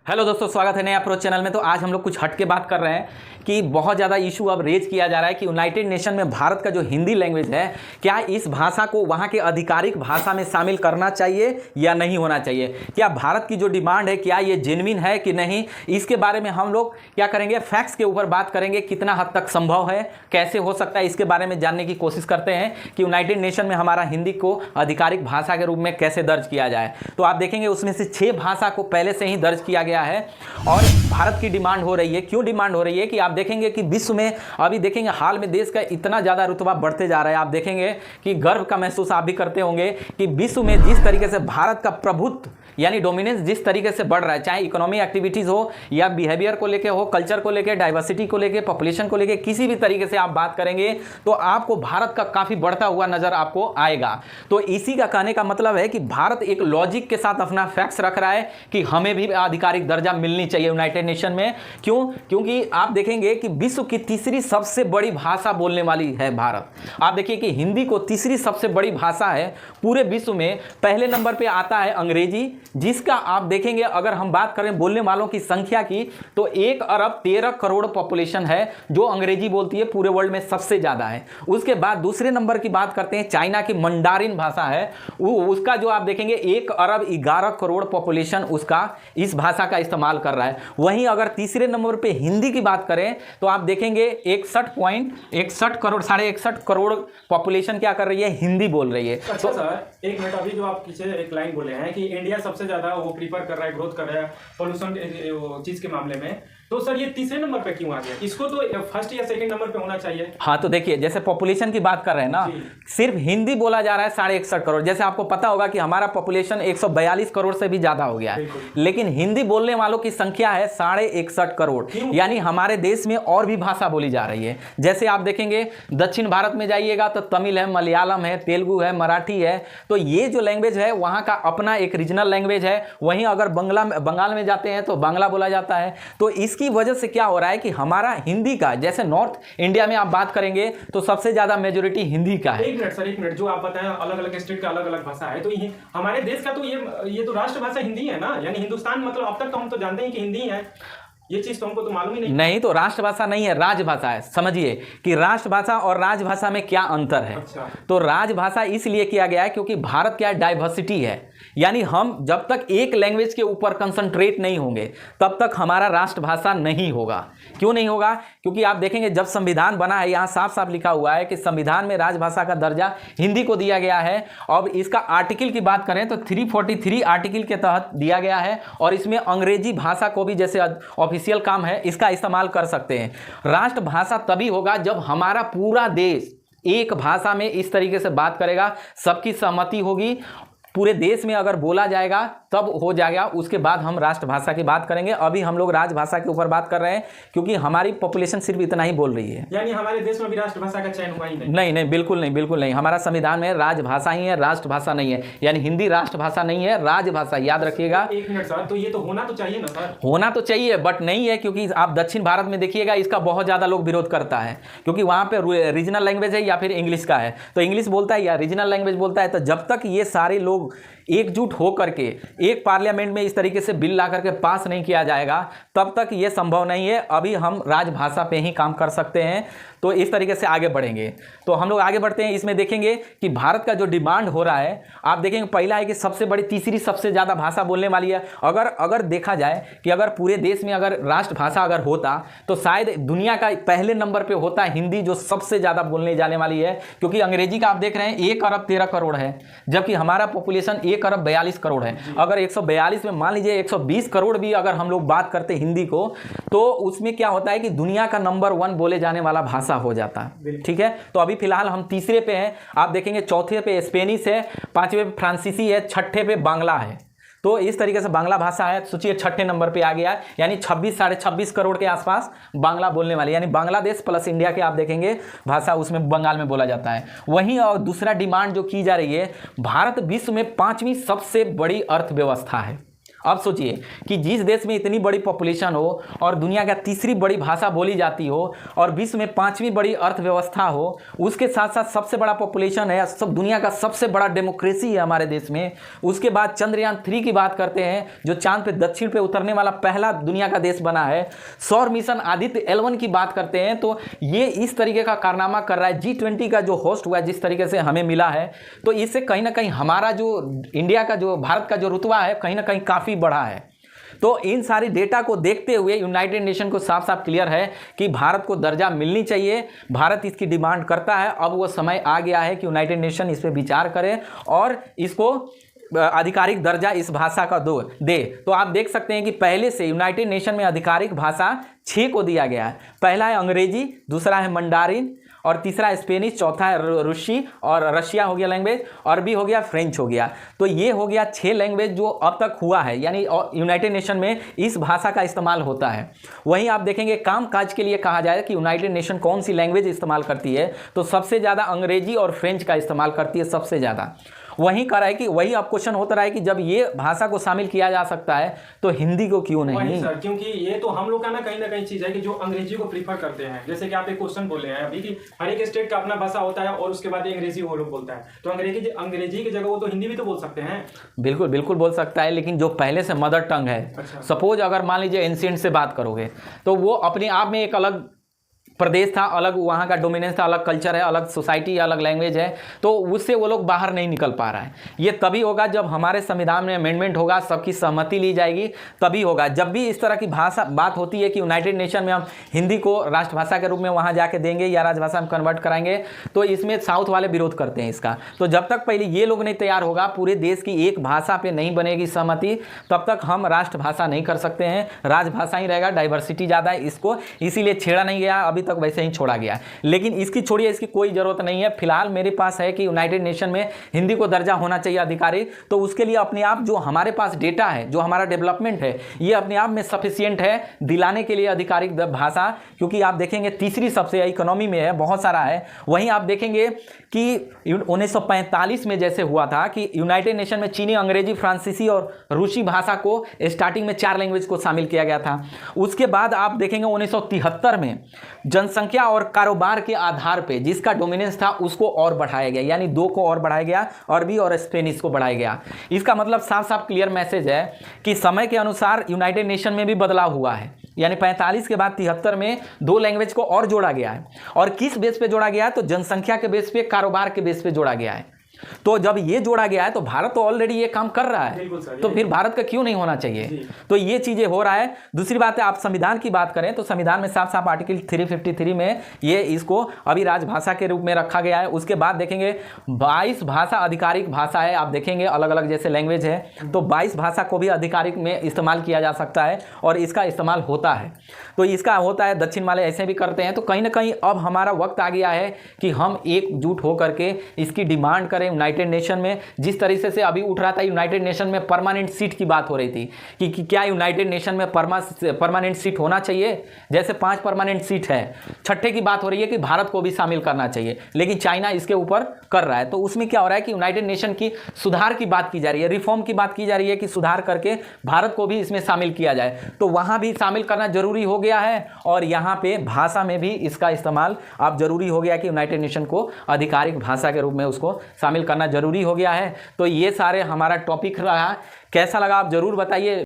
Hello दोस्तों, स्वागत है नया अप्रोच चैनल में। तो आज हम लोग कुछ हट के बात कर रहे हैं कि बहुत ज़्यादा इशू अब रेज किया जा रहा है कि यूनाइटेड नेशन में भारत का जो हिंदी लैंग्वेज है, क्या इस भाषा को वहाँ के आधिकारिक भाषा में शामिल करना चाहिए या नहीं होना चाहिए। क्या भारत की जो डिमांड है, क्या ये जेन्युइन है कि नहीं, इसके बारे में हम लोग क्या करेंगे, फैक्ट्स के ऊपर बात करेंगे। कितना हद तक संभव है, कैसे हो सकता है, इसके बारे में जानने की कोशिश करते हैं कि यूनाइटेड नेशन में हमारा हिंदी को आधिकारिक भाषा के रूप में कैसे दर्ज किया जाए। तो आप देखेंगे उसमें से 6 भाषा को पहले से ही दर्ज किया गया है और भारत की डिमांड हो रही है। क्यों डिमांड हो रही है कि आप देखेंगे कि विश्व में अभी देखेंगे हाल में देश का इतना ज़्यादा रुतबा बढ़ते जा रहा है। आप देखेंगे कि गर्व का महसूस आप भी करते होंगे कि विश्व में जिस तरीके से भारत का प्रभुत्व यानी डोमिनेंस जिस तरीके से बढ़ रहा है, चाहे इकोनॉमी एक्टिविटीज़ हो या बिहेवियर को लेके हो, कल्चर को लेके, डाइवर्सिटी को लेके, पॉपुलेशन को लेके, किसी भी तरीके से आप बात करेंगे तो आपको भारत का काफ़ी बढ़ता हुआ नज़र आपको आएगा। तो इसी का कहने का मतलब है कि भारत एक लॉजिक के साथ अपना फैक्ट्स रख रहा है कि हमें भी आधिकारिक दर्जा मिलनी चाहिए यूनाइटेड नेशन में। क्यों? क्योंकि आप देखेंगे कि विश्व की तीसरी सबसे बड़ी भाषा बोलने वाली है भारत। आप देखिए कि हिंदी को तीसरी सबसे बड़ी भाषा है पूरे विश्व में। पहले नंबर पे आता है अंग्रेजी, जिसका आप देखेंगे अगर हम बात करें बोलने वालों की संख्या की तो 1 अरब 13 करोड़ पॉपुलेशन है जो अंग्रेजी बोलती है, पूरे वर्ल्ड में सबसे ज़्यादा है। उसके बाद दूसरे नंबर की बात करते हैं, चाइना की मंडारिन भाषा है, उसका जो आप देखेंगे 1 अरब 11 करोड़ पॉपुलेशन उसका इस भाषा का इस्तेमाल कर रहा है। वहीं अगर तीसरे नंबर पे हिंदी की बात करें तो आप देखेंगे 61.61 करोड़, 61.5 करोड़ पॉपुलेशन क्या कर रही है, हिंदी बोल रही है। अच्छा सर, एक मिनट, अभी जो आप पीछे एक लाइन बोले हैं कि इंडिया सबसे ज्यादा वो प्रीफर कर रहा है, ग्रोथ कर रहा है पोल्यूशन चीज के मामले में, तो सर ये तीसरे नंबर पे क्यों आ गया? इसको तो फर्स्ट या सेकंड नंबर पे होना चाहिए। हाँ, तो देखिए जैसे पॉपुलेशन की बात कर रहे हैं ना, सिर्फ हिंदी बोला जा रहा है 61.5 करोड़। जैसे आपको पता होगा कि हमारा पॉपुलेशन 142 करोड़ से भी ज्यादा हो गया है, लेकिन हिंदी बोलने वालों की संख्या है 61.5 करोड़। यानी हमारे देश में और भी भाषा बोली जा रही है। जैसे आप देखेंगे दक्षिण भारत में जाइएगा तो तमिल है, मलयालम है, तेलुगु है, मराठी है। तो ये जो लैंग्वेज है वहाँ का अपना एक रीजनल लैंग्वेज है। वहीं अगर बंगाल में जाते हैं तो बांग्ला बोला जाता है। तो इसकी वजह से क्या हो रहा है कि हमारा हिंदी का, जैसे नॉर्थ इंडिया में आप बात करेंगे तो सबसे ज्यादा मेजोरिटी हिंदी का है। एक मिनट सर, एक मिनट, जो आप बताएं अलग अलग स्टेट का अलग अलग भाषा है, तो ये हमारे देश का तो ये तो राष्ट्रभाषा हिंदी है ना, यानी हिंदुस्तान, मतलब अब तक तो हम तो जानते हैं कि हिंदी है, ये चीज तो हमको तो मालूम ही नहीं। तो राष्ट्रभाषा नहीं है, राजभाषा है। समझिए कि राष्ट्रभाषा और राजभाषा में क्या अंतर है। अच्छा। तो राजभाषा इसलिए किया गया है क्योंकि भारत क्या डाइवर्सिटी है, यानी हम जब तक एक लैंग्वेज के ऊपर कंसंट्रेट नहीं होंगे तब तक हमारा राष्ट्रभाषा नहीं होगा। क्यों नहीं होगा? क्योंकि आप देखेंगे जब संविधान बना है, यहाँ साफ साफ लिखा हुआ है कि संविधान में राजभाषा का दर्जा हिंदी को दिया गया है। अब इसका आर्टिकल की बात करें तो 343 आर्टिकल के तहत दिया गया है और इसमें अंग्रेजी भाषा को भी, जैसे ऑफिशियल काम है, इसका इस्तेमाल कर सकते हैं। राष्ट्रभाषा तभी होगा जब हमारा पूरा देश एक भाषा में इस तरीके से बात करेगा, सबकी सहमति होगी, पूरे देश में अगर बोला जाएगा तब हो जाएगा। उसके बाद हम राष्ट्रभाषा की बात करेंगे। अभी हम लोग राजभाषा के ऊपर बात कर रहे हैं क्योंकि हमारी पॉपुलेशन सिर्फ इतना ही बोल रही है। यानी हमारे देश में भी राष्ट्रभाषा का चयन हुआ ही नहीं? नहीं, बिल्कुल नहीं, बिल्कुल नहीं। हमारा संविधान में राजभाषा ही है, राष्ट्रभाषा नहीं है। यानी हिंदी राष्ट्रभाषा नहीं है, राजभाषा, याद रखिएगा। एक मिनट सर, तो ये तो होना तो चाहिए ना सर? होना तो चाहिए बट नहीं है, क्योंकि आप दक्षिण भारत में देखिएगा इसका बहुत ज़्यादा लोग विरोध करता है क्योंकि वहाँ पे रीजनल लैंग्वेज है या फिर इंग्लिश का है। तो इंग्लिश बोलता है या रीजनल लैंग्वेज बोलता है। तो जब तक ये सारे लोग एकजुट हो करके एक पार्लियामेंट में इस तरीके से बिल ला करके पास नहीं किया जाएगा तब तक ये संभव नहीं है। अभी हम राजभाषा पे ही काम कर सकते हैं। तो इस तरीके से आगे बढ़ेंगे। तो हम लोग आगे बढ़ते हैं। इसमें देखेंगे कि भारत का जो डिमांड हो रहा है, आप देखेंगे पहला है कि सबसे बड़ी, तीसरी सबसे ज़्यादा भाषा बोलने वाली है। अगर देखा जाए कि अगर पूरे देश में अगर राष्ट्रभाषा अगर होता तो शायद दुनिया का पहले नंबर पे होता हिंदी, जो सबसे ज़्यादा बोलने जाने वाली है। क्योंकि अंग्रेजी का आप देख रहे हैं 1 अरब 13 करोड़ है, जबकि हमारा पॉपुलेशन 1 अरब 42 करोड़ है। अगर 142 में मान लीजिए 120 करोड़ भी अगर हम लोग बात करते हिंदी को, तो उसमें क्या होता है कि दुनिया का नंबर 1 बोले जाने वाला भाषा हो जाता है। ठीक है, तो अभी फिलहाल हम तीसरे पे हैं। आप देखेंगे चौथे पे स्पेनिश है, 5वें पे फ्रांसीसी है, 6ठे पे बांग्ला है। तो इस तरीके से बांग्ला भाषा है, सोचिए 6ठे नंबर पे आ गया है। यानी 26 साढ़े 26 करोड़ के आसपास बांग्ला बोलने वाले, यानी बांग्लादेश प्लस इंडिया के आप देखेंगे भाषा उसमें बंगाल में बोला जाता है। वहीं और दूसरा डिमांड जो की जा रही है, भारत विश्व में 5वीं सबसे बड़ी अर्थव्यवस्था है। अब सोचिए कि जिस देश में इतनी बड़ी पॉपुलेशन हो और दुनिया का तीसरी बड़ी भाषा बोली जाती हो और विश्व में 5वीं बड़ी अर्थव्यवस्था हो, उसके साथ साथ सबसे बड़ा पॉपुलेशन है, सब दुनिया का सबसे बड़ा डेमोक्रेसी है हमारे देश में, उसके बाद चंद्रयान 3 की बात करते हैं जो चांद पे दक्षिण पे उतरने वाला पहला दुनिया का देश बना है, सौर मिशन आदित्य L1 की बात करते हैं, तो ये इस तरीके का कारनामा कर रहा है। G20 का जो होस्ट हुआ है जिस तरीके से हमें मिला है, तो इससे कहीं ना कहीं हमारा जो इंडिया का जो भारत का जो रुतबा है कहीं ना कहीं काफ़ी बढ़ा है। तो इन सारी डेटा को देखते हुए यूनाइटेड नेशन को साफ साफ क्लियर है कि भारत को दर्जा मिलनी चाहिए, भारत इसकी डिमांड करता है। अब वो समय आ गया है कि यूनाइटेड नेशन इस पर विचार करे और इसको आधिकारिक दर्जा इस भाषा का दे। तो आप देख सकते हैं कि पहले से यूनाइटेड नेशन में आधिकारिक भाषा 6 को दिया गया है। पहला है अंग्रेजी, दूसरा है मंडारिन और तीसरा स्पेनिश, चौथा है रूसी और रशिया हो गया लैंग्वेज, अरबी हो गया, फ्रेंच हो गया। तो ये हो गया 6 लैंग्वेज जो अब तक हुआ है, यानी यूनाइटेड नेशन में इस भाषा का इस्तेमाल होता है। वहीं आप देखेंगे काम काज के लिए कहा जाए कि यूनाइटेड नेशन कौन सी लैंग्वेज इस्तेमाल करती है, तो सबसे ज़्यादा अंग्रेजी और फ्रेंच का इस्तेमाल करती है सबसे ज़्यादा। वहीं कर रहा है कि वही अब क्वेश्चन होता रहा है कि जब ये भाषा को शामिल किया जा सकता है तो हिंदी को क्यों नहीं? सर, क्योंकि ये तो हम लोग का ना कहीं चीज है कि जो अंग्रेजी को प्रीफर करते हैं, जैसे कि आप एक क्वेश्चन बोले हैं अभी कि हर एक स्टेट का अपना भाषा होता है और उसके बाद अंग्रेजी वो लोग बोलता है, तो अंग्रेजी की जगह वो तो हिंदी भी तो बोल सकते हैं। बिल्कुल बिल्कुल बोल सकता है, लेकिन जो पहले से मदर टंग है, सपोज अगर मान लीजिए एंशिएंट से बात करोगे तो वो अपने आप में एक अलग प्रदेश था, अलग वहाँ का डोमिनेंस था, अलग कल्चर है, अलग सोसाइटी, अलग लैंग्वेज है, तो उससे वो लोग बाहर नहीं निकल पा रहा है। ये तभी होगा जब हमारे संविधान में अमेंडमेंट होगा, सबकी सहमति ली जाएगी, तभी होगा। जब भी इस तरह की बात होती है कि यूनाइटेड नेशन में हम हिंदी को राष्ट्रभाषा के रूप में वहाँ जाके देंगे या राजभाषा में कन्वर्ट कराएंगे, तो इसमें साउथ वाले विरोध करते हैं इसका। तो जब तक पहले ये लोग नहीं तैयार होगा, पूरे देश की एक भाषा पर नहीं बनेगी सहमति, तब तक हम राष्ट्रभाषा नहीं कर सकते हैं, राजभाषा ही रहेगा। डाइवर्सिटी ज़्यादा है, इसको इसीलिए छेड़ा नहीं गया, अभी तक वैसे ही छोड़ा गया। लेकिन इसकी छोड़िए, इसकी कोई जरूरत नहीं है। फिलहाल मेरे पास है कि यूनाइटेड नेशन में हिंदी को दर्जा होना चाहिए अधिकारिक, तो उसके लिए अपने आप जो हमारे पास डेटा है, जो हमारा डेवलपमेंट है, ये अपने आप में सफिशिएंट है दिलाने के लिए आधिकारिक भाषा। क्योंकि आप देखेंगे तीसरी सबसे इकोनॉमी में है, बहुत सारा है। वहीं आप देखेंगे कि 1945 में जैसे हुआ था कि यूनाइटेड नेशन में चीनी, अंग्रेजी, फ्रांसीसी और रूसी भाषा को स्टार्टिंग में 4 लैंग्वेज को शामिल किया गया था। उसके बाद आप देखेंगे 1973 में जनसंख्या और कारोबार के आधार पे जिसका डोमिनेंस था उसको और बढ़ाया गया, यानी 2 को और बढ़ाया गया, अरबी और स्पेनिश को बढ़ाया गया। इसका मतलब साफ साफ क्लियर मैसेज है कि समय के अनुसार यूनाइटेड नेशन में भी बदलाव हुआ है, यानी 45 के बाद 73 में 2 लैंग्वेज को और जोड़ा गया है। और किस बेस पे जोड़ा गया है? तो जनसंख्या के बेस पे, कारोबार के बेस पे जोड़ा गया है। तो जब ये जोड़ा गया है तो भारत तो ऑलरेडी ये काम कर रहा है, तो फिर भारत का क्यों नहीं होना चाहिए? तो ये चीजें हो रहा है। दूसरी बात है, आप संविधान की बात करें तो संविधान में साफ साफ आर्टिकल 353 में ये इसको अभी राजभाषा के रूप में रखा गया है। उसके बाद देखेंगे 22 भाषा आधिकारिक भाषा है। आप देखेंगे अलग अलग जैसे लैंग्वेज है, तो 22 भाषा को भी आधिकारिक में इस्तेमाल किया जा सकता है और इसका इस्तेमाल होता है। तो इसका होता है, दक्षिण वाले ऐसे भी करते हैं। तो कहीं ना कहीं अब हमारा वक्त आ गया है कि हम एकजुट होकर के इसकी डिमांड करें यूनाइटेड नेशन में। जिस तरीके से अभी उठ रहा था यूनाइटेड नेशन में परमानेंट सीट की बात हो रही थी कि क्या यूनाइटेड नेशन में परमानेंट सीट होना चाहिए, जैसे 5 परमानेंट सीट है। छठे की बात हो रही है कि भारत को भी शामिल करना चाहिए, लेकिन चाइना इसके ऊपर कर रहा है। तो उसमें क्या हो रहा है कि यूनाइटेड नेशन की सुधार की बात की जा रही है, रिफॉर्म की बात की जा रही है कि सुधार करके भारत को भी इसमें शामिल किया जाए। तो वहां भी शामिल करना जरूरी हो गया है और यहाँ पे भाषा में भी इसका इस्तेमाल अब जरूरी हो गया कि यूनाइटेड नेशन को आधिकारिक भाषा के रूप में उसको शामिल करना जरूरी हो गया है। तो ये सारे हमारा टॉपिक रहा, कैसा लगा आप जरूर बताइए।